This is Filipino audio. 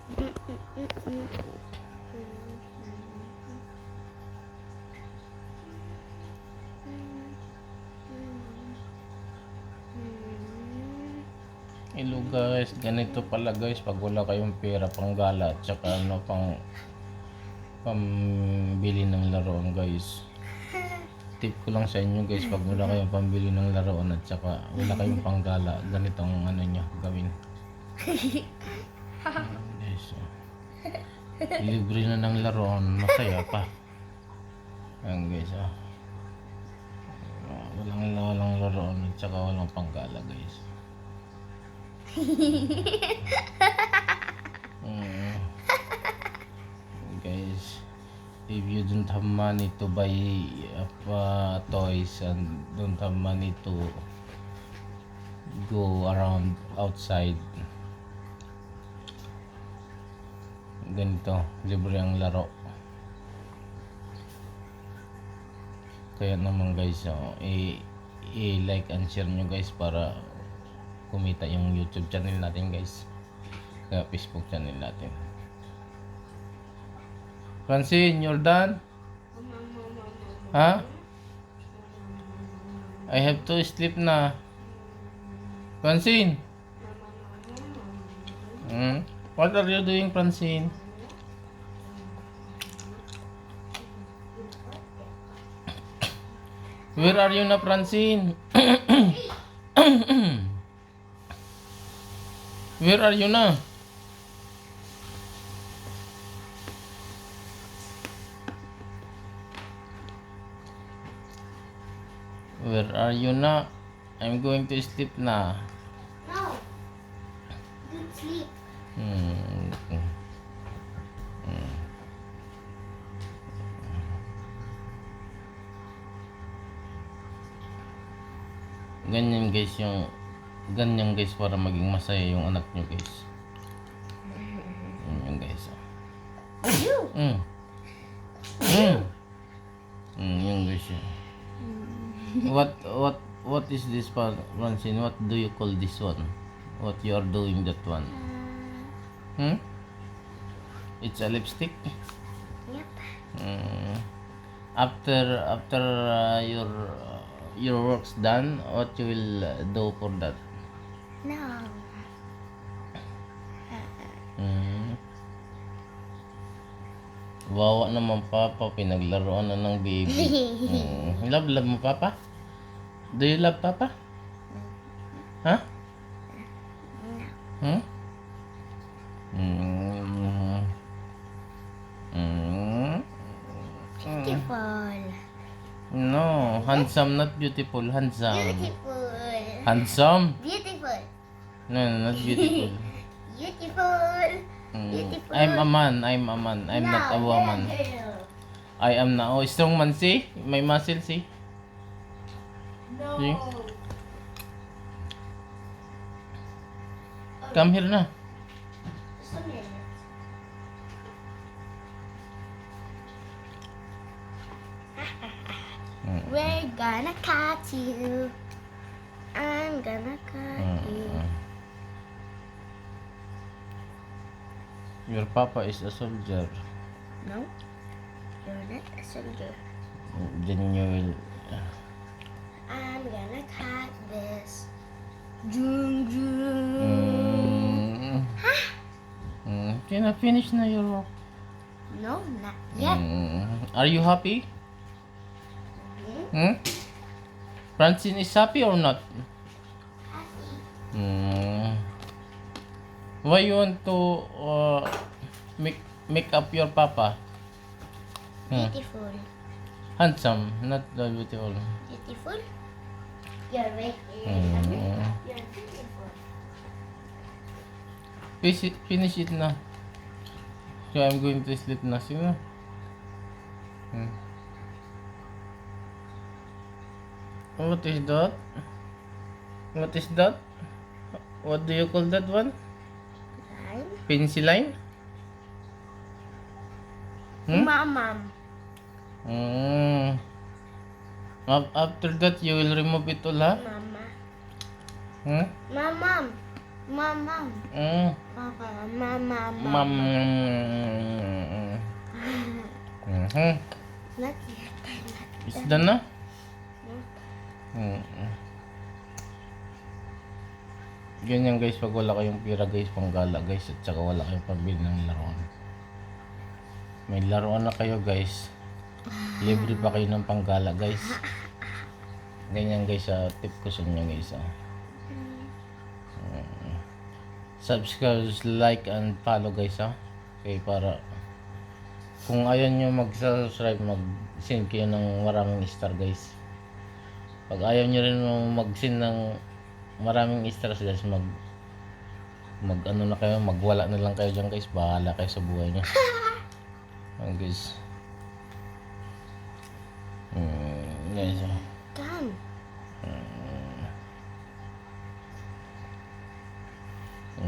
Hello guys, ganito pala guys pag wala kayong pera pang gala at saka pambili ng laruan guys. Tip ko lang sa inyo guys, pag wala kayong pambili ng laruan at saka wala kayong panggala, ganito ang ano nyo gawin. Guys, libre na ng laruan, masaya pa. Ayan guys, walang laruan at saka walang panggala guys. Guys, if you don't have money to buy toys and don't have money to go around outside, ganito, libre ang laro. Kaya naman guys, i-like and share nyo guys para kumita yung YouTube channel natin guys, kaya Facebook channel natin. Francine, you're done? Ha? I have to sleep na. Francine? What are you doing, Francine? Where are you na, Francine? Where are you na? Where are you na? I'm going to sleep na. No. Good sleep. Ganyan guys para maging masaya yung anak nyo guys. Ganyan guys. Yung guys yun. What is this part, Francine? What do you call this one? What you are doing that one? It's a lipstick. Yep. After your work's done, what you will do for that? No. Wawa naman papa, pinaglaruan na ng baby. Love mo papa? Do you love papa? Ha? Beautiful. No, handsome, not beautiful. Handsome. Beautiful. Handsome? Beautiful. No, not beautiful. Beautiful. Beautiful. I'm a man. I'm not a woman. I am na. Oh, strong man, see? May muscle, see? No. See? Come here na. Just a minute. We're gonna catch you. I'm gonna catch you. Your papa is a soldier. No, you're not a soldier. Then you will... I'm gonna catch this. Jung jung. Can I finish na your work? No, not yet. Are you happy? Francine is happy or not? Why you want to make up your papa? Beautiful. Handsome, not beautiful. Beautiful. You're right. You're beautiful. Finish it na. So I'm going to sleep na. Sige na. What is that? What is that? What do you call that one? Line. Pencil line? Mom. After that, you will remove it all, ha? Mama. Hmm? Mom. Mama. Mm. Papa. Mama. Mam. Mhm. Not yet. Isda na? Mm. Ganyan guys, pag wala kayong pira guys, panggala guys, at saka wala kayong pambili ng laruan. May laruan na kayo guys, libre pa kayo ng panggala guys. Ganyan guys, tip ko sa inyo guys. Subscribe, like, and follow guys okay, para kung ayaw nyo mag-subscribe, mag-send kayo ng maraming star guys. Pag ayaw nyo rin mag-send ng maraming stars guys, mag ano na kayo, magwala na lang kayo dyan guys, bahala kayo sa buhay nyo. Guys, guys,